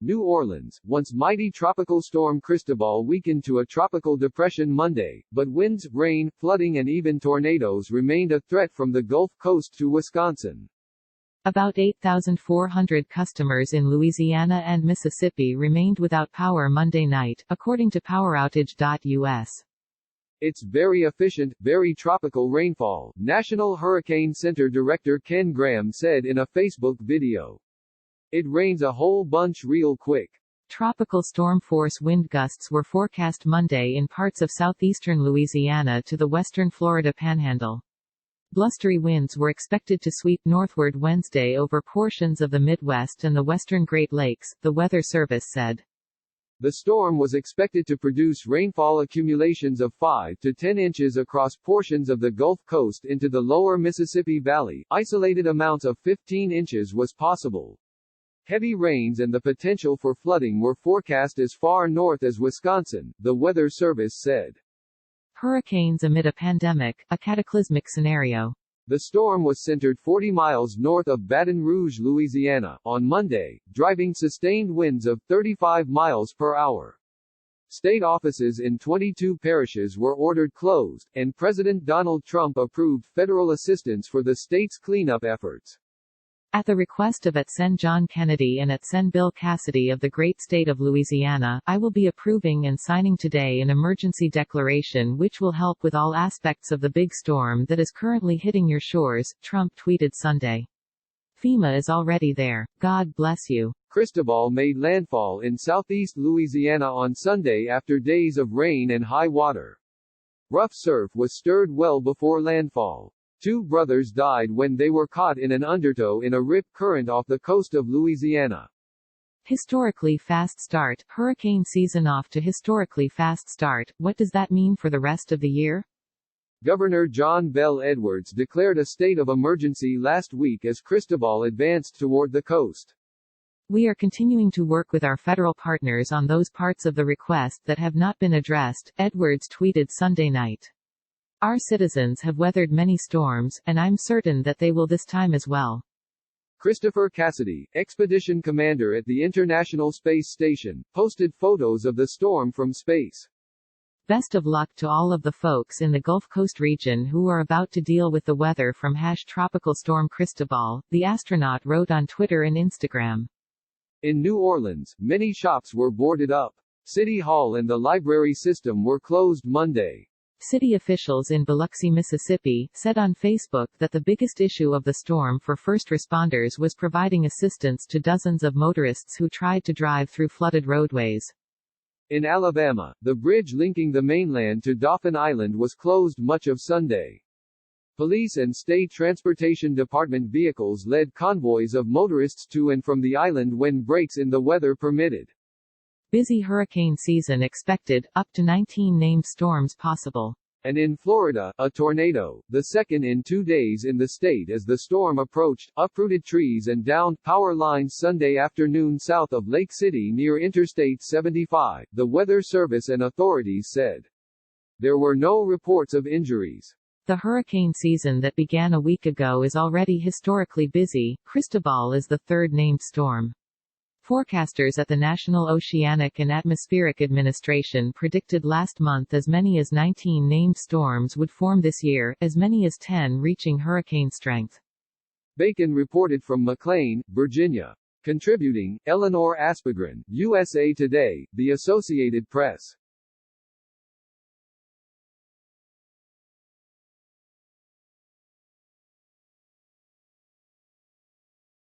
New Orleans, once mighty Tropical Storm Cristobal weakened to a tropical depression Monday, but winds, rain, flooding and even tornadoes remained a threat from the Gulf Coast to Wisconsin. About 8,400 customers in Louisiana and Mississippi remained without power Monday night, according to PowerOutage.us. It's very efficient, very tropical rainfall, National Hurricane Center Director Ken Graham said in a Facebook video. It rains a whole bunch real quick. Tropical storm force wind gusts were forecast Monday in parts of southeastern Louisiana to the western Florida panhandle. Blustery winds were expected to sweep northward Wednesday over portions of the Midwest and the western Great Lakes, the Weather Service said. The storm was expected to produce rainfall accumulations of 5 to 10 inches across portions of the Gulf Coast into the lower Mississippi Valley. Isolated amounts of 15 inches was possible. Heavy rains and the potential for flooding were forecast as far north as Wisconsin, the Weather Service said. Hurricanes amid a pandemic, a cataclysmic scenario. The storm was centered 40 miles north of Baton Rouge, Louisiana, on Monday, driving sustained winds of 35 miles per hour. State offices in 22 parishes were ordered closed, and President Donald Trump approved federal assistance for the state's cleanup efforts. At the request of Sen. John Kennedy and Sen. Bill Cassidy of the great state of Louisiana, I will be approving and signing today an emergency declaration which will help with all aspects of the big storm that is currently hitting your shores, Trump tweeted Sunday. FEMA is already there. God bless you. Cristobal made landfall in southeast Louisiana on Sunday after days of rain and high water. Rough surf was stirred well before landfall. 2 brothers died when they were caught in an undertow in a rip current off the coast of Louisiana. Historically fast start, hurricane season off to historically fast start. What does that mean for the rest of the year? Governor John Bel Edwards declared a state of emergency last week as Cristobal advanced toward the coast. We are continuing to work with our federal partners on those parts of the request that have not been addressed, Edwards tweeted Sunday night. Our citizens have weathered many storms, and I'm certain that they will this time as well. Christopher Cassidy, expedition commander at the International Space Station, posted photos of the storm from space. Best of luck to all of the folks in the Gulf Coast region who are about to deal with the weather from Tropical Storm Cristobal, the astronaut wrote on Twitter and Instagram. In New Orleans, many shops were boarded up. City Hall and the library system were closed Monday. City officials in Biloxi, Mississippi, said on Facebook that the biggest issue of the storm for first responders was providing assistance to dozens of motorists who tried to drive through flooded roadways. In Alabama, the bridge linking the mainland to Dauphin Island was closed much of Sunday. Police and state transportation department vehicles led convoys of motorists to and from the island when breaks in the weather permitted. Busy hurricane season expected, up to 19 named storms possible. And in Florida, a tornado, the second in 2 days in the state as the storm approached, uprooted trees and downed power lines Sunday afternoon south of Lake City near Interstate 75, the Weather Service and authorities said. There were no reports of injuries. The hurricane season that began a week ago is already historically busy. Cristobal is the third named storm. Forecasters at the National Oceanic and Atmospheric Administration predicted last month as many as 19 named storms would form this year, as many as 10 reaching hurricane strength. Bacon reported from McLean, Virginia. Contributing, Eleanor Aspegren, USA Today, The Associated Press.